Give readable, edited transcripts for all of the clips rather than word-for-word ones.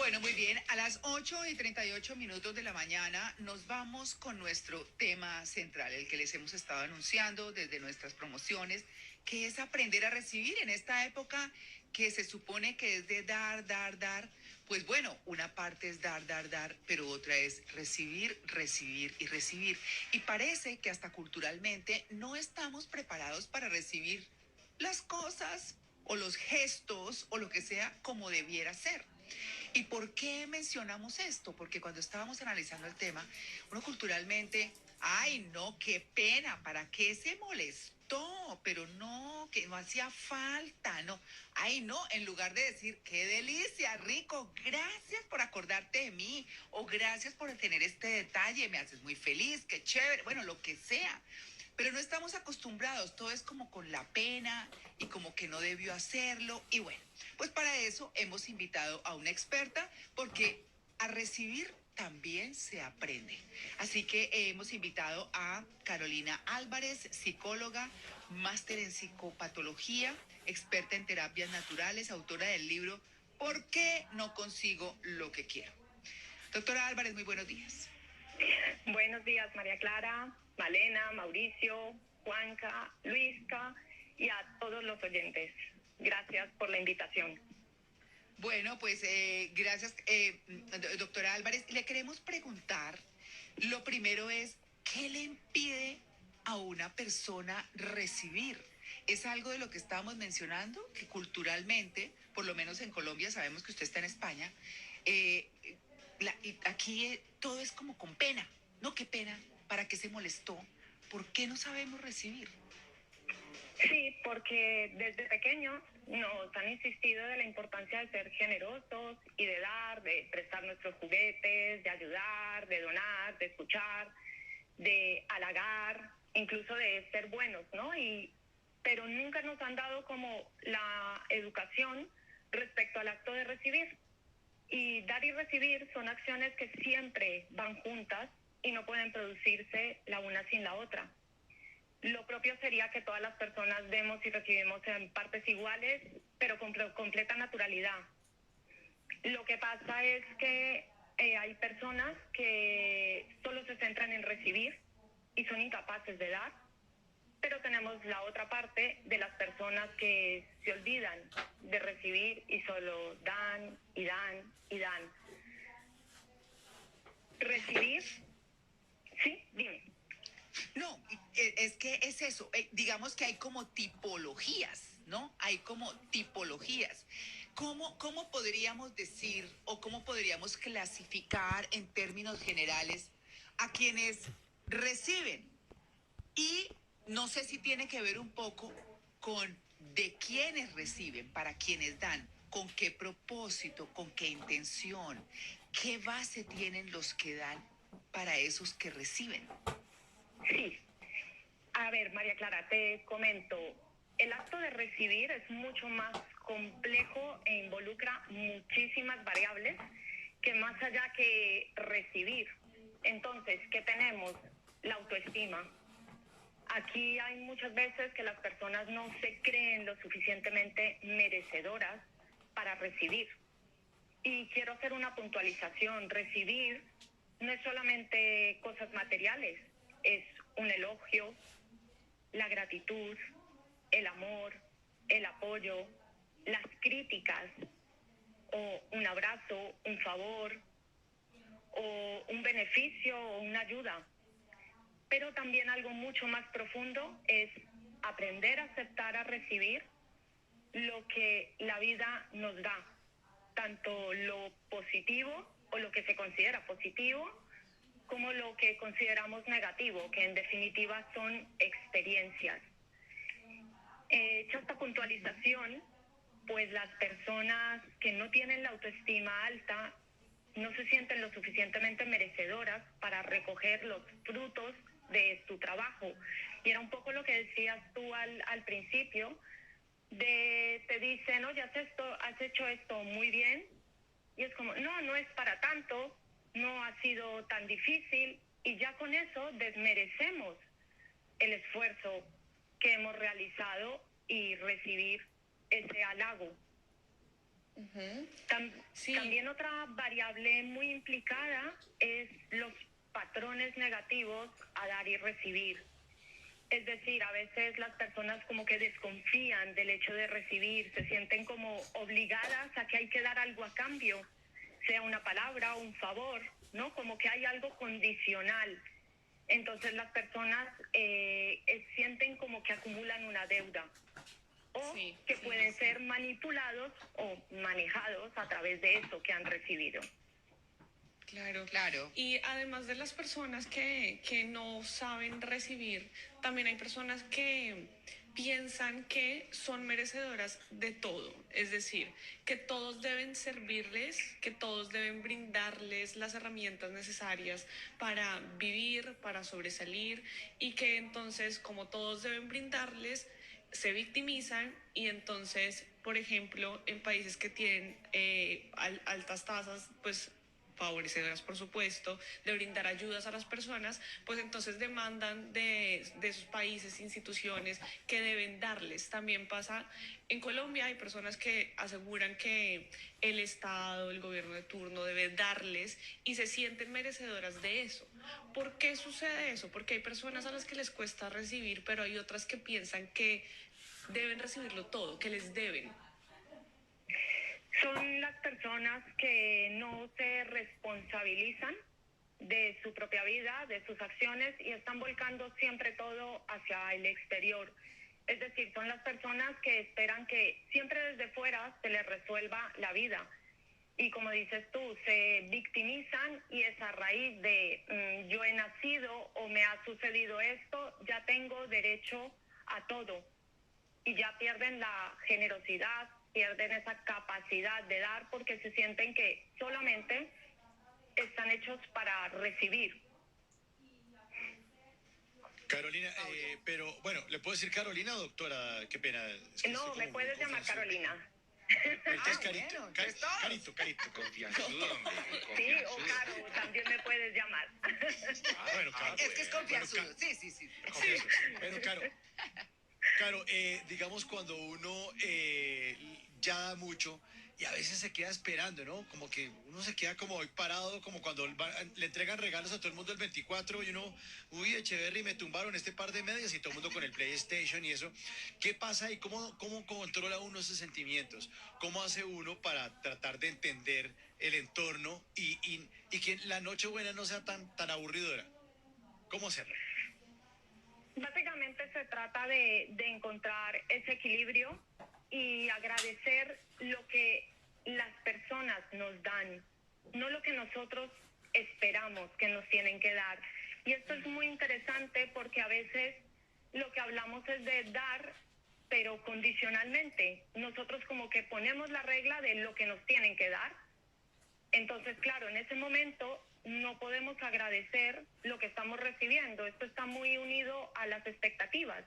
Bueno, muy bien. A las 8:38 de la mañana nos vamos con nuestro tema central, el que les hemos estado anunciando desde nuestras promociones, que es aprender a recibir en esta época que se supone que es de dar, dar, dar. Pues bueno, una parte es dar, dar, dar, pero otra es recibir, recibir y recibir. Y parece que hasta culturalmente no estamos preparados para recibir las cosas o los gestos o lo que sea como debiera ser. ¿Y por qué mencionamos esto? Porque cuando estábamos analizando el tema, uno culturalmente, ay, no, qué pena, ¿para qué se molestó? Pero no, que no hacía falta, no. Ay, no, en lugar de decir, qué delicia, rico, gracias por acordarte de mí, o gracias por tener este detalle, me haces muy feliz, qué chévere, bueno, lo que sea. Pero no estamos acostumbrados, todo es como con la pena y como que no debió hacerlo. Y bueno, pues para eso hemos invitado a una experta porque a recibir también se aprende. Así que hemos invitado a Carolina Álvarez, psicóloga, máster en psicopatología, experta en terapias naturales, autora del libro ¿Por qué no consigo lo que quiero? Doctora Álvarez, muy buenos días. Buenos días, María Clara, Malena, Mauricio, Juanca, Luisca y a todos los oyentes. Gracias por la invitación. Bueno, pues gracias, doctora Álvarez. Le queremos preguntar, lo primero es, ¿qué le impide a una persona recibir? Es algo de lo que estábamos mencionando, que culturalmente, por lo menos en Colombia, sabemos que usted está en España, eh, y aquí todo es como con pena. No, qué pena, ¿para qué se molestó? ¿Por qué no sabemos recibir? Sí, porque desde pequeños nos han insistido de la importancia de ser generosos y de dar, de prestar nuestros juguetes, de ayudar, de donar, de escuchar, de halagar, incluso de ser buenos, ¿no? Pero nunca nos han dado como la educación respecto al acto de recibir. Y dar y recibir son acciones que siempre van juntas y no pueden producirse la una sin la otra. Lo propio sería que todas las personas demos y recibimos en partes iguales, pero con completa naturalidad. Lo que pasa es que hay personas que solo se centran en recibir y son incapaces de dar, pero tenemos la otra parte de las personas que se olvidan de recibir y solo dan y dan y dan. Recibir, sí, dime. No, es que es eso, digamos que hay como tipologías, ¿no? Hay como tipologías. ¿Cómo podríamos decir o cómo podríamos clasificar en términos generales a quienes reciben? Y no sé si tiene que ver un poco con de quienes reciben, para quienes dan, con qué propósito, con qué intención, qué base tienen los que dan para esos que reciben. Sí. A ver, María Clara, te comento. El acto de recibir es mucho más complejo e involucra muchísimas variables que más allá que recibir. Entonces, ¿qué tenemos? La autoestima. Aquí hay muchas veces que las personas no se creen lo suficientemente merecedoras para recibir. Y quiero hacer una puntualización. Recibir no es solamente cosas materiales, es un elogio, la gratitud, el amor, el apoyo, las críticas, o un abrazo, un favor, o un beneficio o una ayuda. Pero también algo mucho más profundo es aprender a aceptar, a recibir lo que la vida nos da, tanto lo positivo o lo que se considera positivo, como lo que consideramos negativo, que en definitiva son experiencias. Hecha esta puntualización, pues las personas que no tienen la autoestima alta no se sienten lo suficientemente merecedoras para recoger los frutos de su trabajo. Y era un poco lo que decías tú al principio, te dicen, oye, has hecho esto muy bien, y es como, no es para tanto, no ha sido tan difícil, y ya con eso desmerecemos el esfuerzo que hemos realizado y recibir ese halago. Ujú. Sí, También otra variable muy implicada es los patrones negativos a dar y recibir. Es decir, a veces las personas como que desconfían del hecho de recibir, se sienten como obligadas a que hay que dar algo a cambio, sea una palabra o un favor, ¿no? Como que hay algo condicional. Entonces las personas sienten como que acumulan una deuda o sí, que sí, pueden sí. ser manipulados o manejados a través de eso que han recibido. Claro. Claro. Y además de las personas que no saben recibir, también hay personas que piensan que son merecedoras de todo, es decir, que todos deben servirles, que todos deben brindarles las herramientas necesarias para vivir, para sobresalir, y que entonces, como todos deben brindarles, se victimizan y entonces, por ejemplo, en países que tienen altas tasas, pues favorecedoras, por supuesto, de brindar ayudas a las personas, pues entonces demandan de esos países, instituciones que deben darles. También pasa en Colombia, hay personas que aseguran que el Estado, el gobierno de turno debe darles y se sienten merecedoras de eso. ¿Por qué sucede eso? Porque hay personas a las que les cuesta recibir, pero hay otras que piensan que deben recibirlo todo, que les deben. Son las personas que no se responsabilizan de su propia vida, de sus acciones y están volcando siempre todo hacia el exterior. Es decir, son las personas que esperan que siempre desde fuera se les resuelva la vida. Y como dices tú, se victimizan y es a raíz de yo he nacido o me ha sucedido esto, ya tengo derecho a todo. Y ya pierden la generosidad, pierden esa capacidad de dar porque se sienten que solamente están hechos para recibir. Carolina, pero bueno, ¿le puedo decir Carolina o doctora? Qué pena, es que estoy No, me como muy puedes llamar confianzudo. Carolina. Entonces, Ah, Carito, bueno, entonces todos. Carito. Confianzudo, hombre, Sí, o confianzudo. Caro, también me puedes llamar. Bueno, Caro. Es que es Bueno, confianzudo. Sí, sí, sí. Confianzudo. Bueno, Caro, digamos cuando uno ya da mucho y a veces se queda esperando, ¿no? Como que uno se queda como hoy parado, como cuando le entregan regalos a todo el mundo el 24 y uno, uy, Echeverry, me tumbaron este par de medias y todo el mundo con el PlayStation y eso. ¿Qué pasa ahí? ¿Cómo controla uno esos sentimientos? ¿Cómo hace uno para tratar de entender el entorno y que la noche buena no sea tan aburridora? ¿Cómo hacerlo? Básicamente se trata de encontrar ese equilibrio y agradecer lo que las personas nos dan, no lo que nosotros esperamos que nos tienen que dar. Y esto es muy interesante porque a veces lo que hablamos es de dar, pero condicionalmente. Nosotros como que ponemos la regla de lo que nos tienen que dar. Entonces, claro, en ese momento no podemos agradecer lo que estamos recibiendo. Esto está muy unido a las expectativas.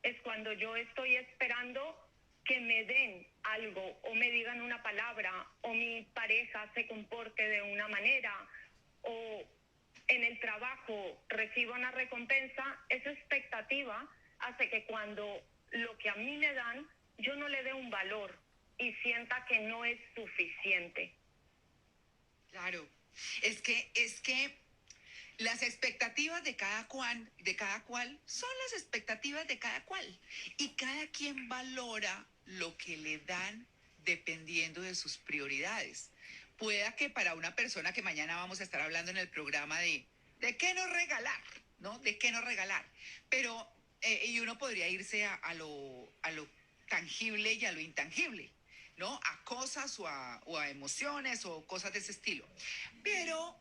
Es cuando yo estoy esperando que me den algo o me digan una palabra o mi pareja se comporte de una manera o en el trabajo reciba una recompensa. Esa expectativa hace que cuando lo que a mí me dan yo no le dé un valor y sienta que no es suficiente. Claro. Es que las expectativas de cada cual son las expectativas de cada cual. Y cada quien valora lo que le dan dependiendo de sus prioridades. Pueda que para una persona que mañana vamos a estar hablando en el programa de qué no regalar, ¿no? De qué no regalar. Pero, y uno podría irse a lo tangible y a lo intangible, ¿no? A cosas o a emociones o cosas de ese estilo. Pero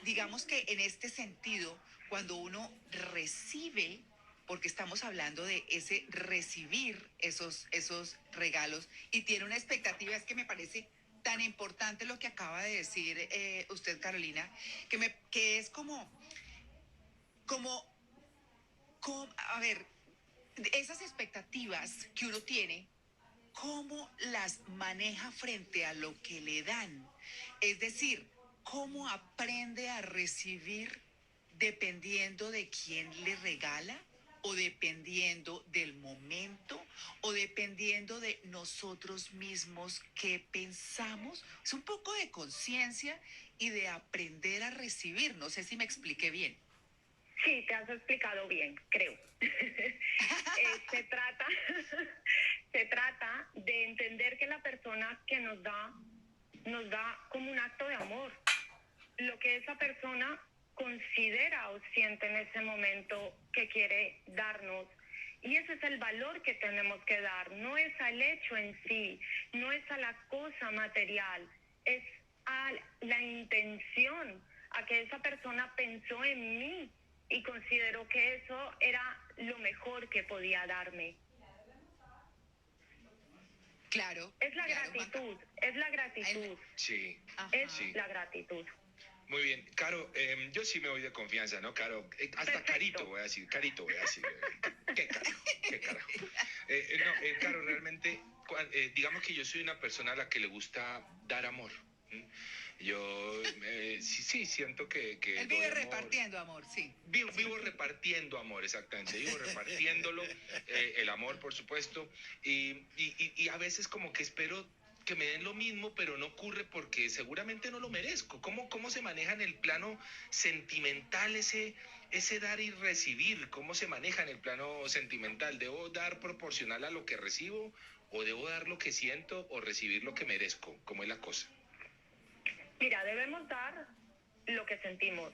digamos que en este sentido, cuando uno recibe, porque estamos hablando de ese recibir esos regalos y tiene una expectativa, es que me parece tan importante lo que acaba de decir usted, Carolina, que es como, a ver, esas expectativas que uno tiene, ¿cómo las maneja frente a lo que le dan? Es decir, ¿cómo aprende a recibir dependiendo de quién le regala? o dependiendo del momento o dependiendo de nosotros mismos qué pensamos. Es un poco de conciencia y de aprender a recibir. No sé si me expliqué bien. Sí, te has explicado bien, creo. Se trata, se trata de entender que la persona que nos da como un acto de amor. Lo que esa persona considera o siente en ese momento que quiere darnos. Y ese es el valor que tenemos que dar. No es al hecho en sí, no es a la cosa material, es a la intención, a que esa persona pensó en mí y consideró que eso era lo mejor que podía darme. Claro, Es la claro, Juanca. gratitud, es la gratitud, Sí, Ajá. es sí. la gratitud. Muy bien. Caro, yo sí me voy de confianza, ¿no, Caro? Hasta Perfecto. Carito voy a decir, Carito voy a decir. ¿Qué carajo? ¿Qué carajo? No, Caro, realmente, digamos que yo soy una persona a la que le gusta dar amor. ¿m? Yo sí siento que Él doy vive amor. repartiendo amor, sí. Vivo repartiendo amor, exactamente. Vivo repartiéndolo, el amor, por supuesto. Y a veces como que espero que me den lo mismo, pero no ocurre porque seguramente no lo merezco. ¿Cómo se maneja en el plano sentimental ese dar y recibir? ¿Cómo se maneja en el plano sentimental? ¿Debo dar proporcional a lo que recibo? ¿O debo dar lo que siento o recibir lo que merezco? ¿Cómo es la cosa? Mira, debemos dar lo que sentimos.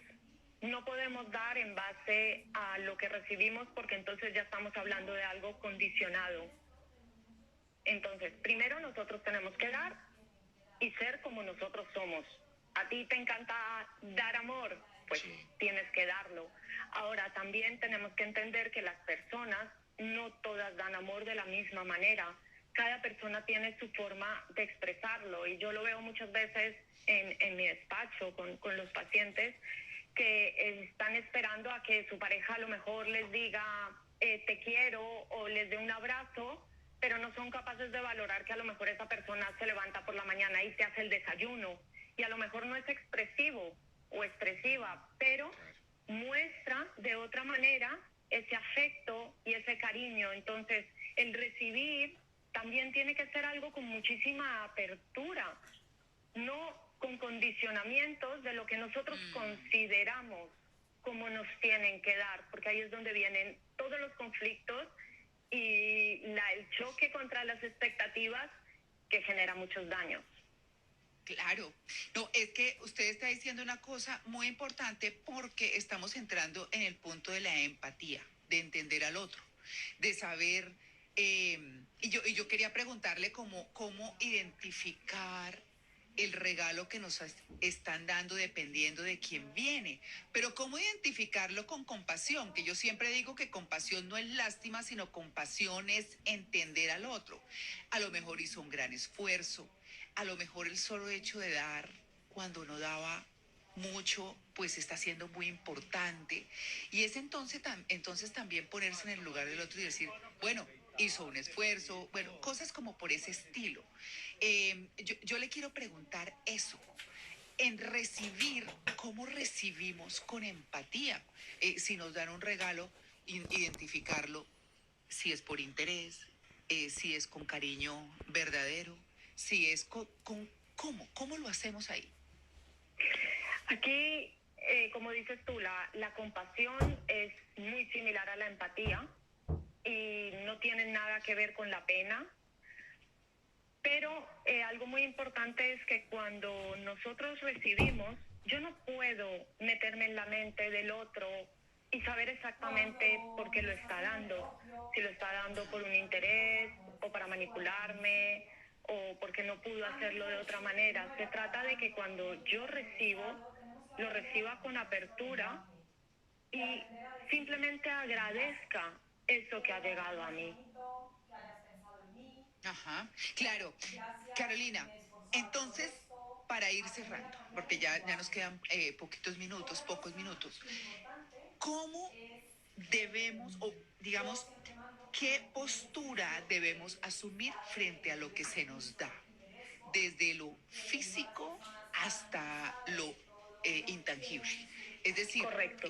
No podemos dar en base a lo que recibimos porque entonces ya estamos hablando de algo condicionado. Entonces, primero nosotros tenemos que dar y ser como nosotros somos. A ti te encanta dar amor, pues Sí. tienes que darlo. Ahora, también tenemos que entender que las personas no todas dan amor de la misma manera. Cada persona tiene su forma de expresarlo y yo lo veo muchas veces en mi despacho con los pacientes que están esperando a que su pareja a lo mejor les diga te quiero o les dé un abrazo, pero no son capaces de valorar que a lo mejor esa persona se levanta por la mañana y te hace el desayuno y a lo mejor no es expresivo o expresiva, pero muestra de otra manera ese afecto y ese cariño. Entonces, el recibir también tiene que ser algo con muchísima apertura, no con condicionamientos de lo que nosotros consideramos como nos tienen que dar, porque ahí es donde vienen todos los conflictos y el choque contra las expectativas que genera muchos daños. Claro. No, es que usted está diciendo una cosa muy importante porque estamos entrando en el punto de la empatía, de entender al otro, de saber, y yo quería preguntarle cómo identificar el regalo que nos están dando dependiendo de quién viene, pero cómo identificarlo con compasión, que yo siempre digo que compasión no es lástima, sino compasión es entender al otro. A lo mejor hizo un gran esfuerzo, a lo mejor el solo hecho de dar cuando no daba mucho, pues está siendo muy importante. Y es entonces también ponerse en el lugar del otro y decir, bueno, hizo un esfuerzo, bueno, cosas como por ese estilo. Yo le quiero preguntar eso. En recibir, ¿cómo recibimos con empatía? Si nos dan un regalo, identificarlo, si es por interés, si es con cariño verdadero, si es ¿cómo lo hacemos ahí? Aquí, como dices tú, la compasión es muy similar a la empatía y no tiene nada que ver con la pena. Pero algo muy importante es que cuando nosotros recibimos, yo no puedo meterme en la mente del otro y saber exactamente por qué lo está dando. Si lo está dando por un interés o para manipularme o porque no pudo hacerlo de otra manera. Se trata de que cuando yo recibo, lo reciba con apertura y simplemente agradezca eso que ha llegado a mí. Ajá, claro. Carolina, entonces, para ir cerrando, porque ya nos quedan pocos minutos, ¿cómo debemos, o digamos, qué postura debemos asumir frente a lo que se nos da? Desde lo físico hasta lo intangible. Es decir, Correcto.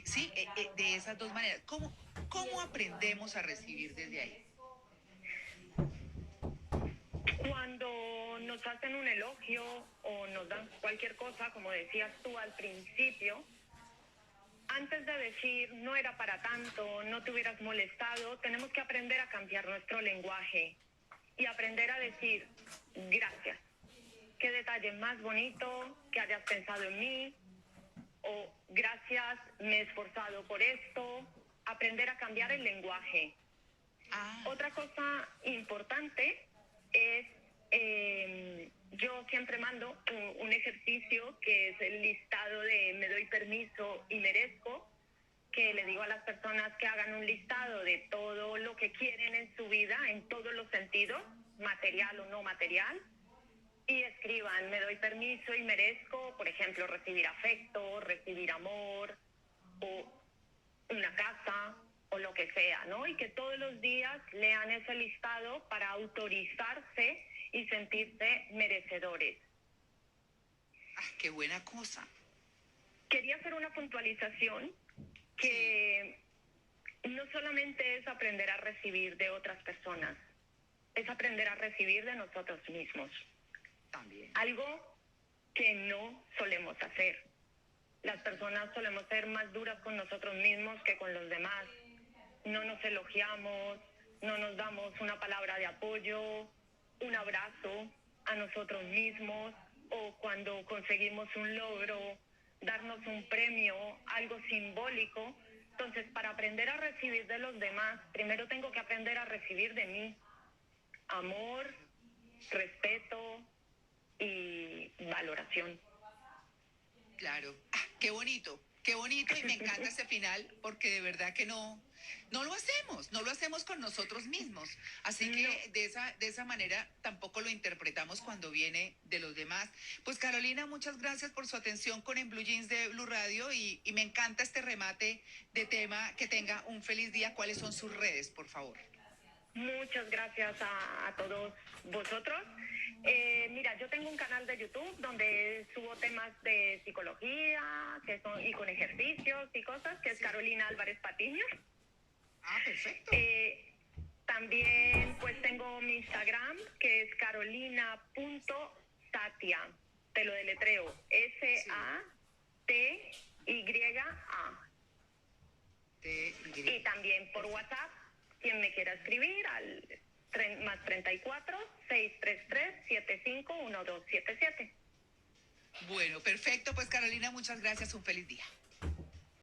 sí, de esas dos maneras. ¿Cómo aprendemos a recibir desde ahí? Cuando nos hacen un elogio o nos dan cualquier cosa, como decías tú al principio, antes de decir no era para tanto, no te hubieras molestado, tenemos que aprender a cambiar nuestro lenguaje y aprender a decir gracias. Qué detalle más bonito que hayas pensado en mí, o gracias, me he esforzado por esto. Aprender a cambiar el lenguaje. Ah, Otra cosa importante es, yo siempre mando un ejercicio que es el listado de me doy permiso y merezco, que le digo a las personas que hagan un listado de todo lo que quieren en su vida, en todos los sentidos, material o no material, y escriban, me doy permiso y merezco, por ejemplo, recibir afecto, recibir amor, o una casa, o lo que sea, ¿no? Y que todos los días lean ese listado para autorizarse y sentirse merecedores. qué buena cosa. Quería hacer una puntualización que no solamente es aprender a recibir de otras personas, es aprender a recibir de nosotros mismos. También. Algo que no solemos hacer. Las personas solemos ser más duras con nosotros mismos que con los demás. No nos elogiamos, no nos damos una palabra de apoyo, un abrazo a nosotros mismos, o cuando conseguimos un logro, darnos un premio, algo simbólico. Entonces, para aprender a recibir de los demás, primero tengo que aprender a recibir de mí amor, respeto y valoración. Claro. Qué bonito y me encanta ese final porque de verdad que no lo hacemos con nosotros mismos. Así que No. de esa manera tampoco lo interpretamos cuando viene de los demás. Pues Carolina, muchas gracias por su atención con En Blue Jeans de Blue Radio y me encanta este remate de tema. Que tenga un feliz día. ¿Cuáles son sus redes, por favor? Muchas gracias a todos vosotros. Mira, yo tengo un canal de YouTube donde subo temas de psicología y con ejercicios y cosas, que es Carolina Álvarez Patiño. Perfecto. También pues tengo mi Instagram, que es carolina.satia. Te lo deletreo. SATYA. Y también por WhatsApp, quien me quiera escribir al más 34 633 751277. Bueno, perfecto. Pues Carolina, muchas gracias. Un feliz día.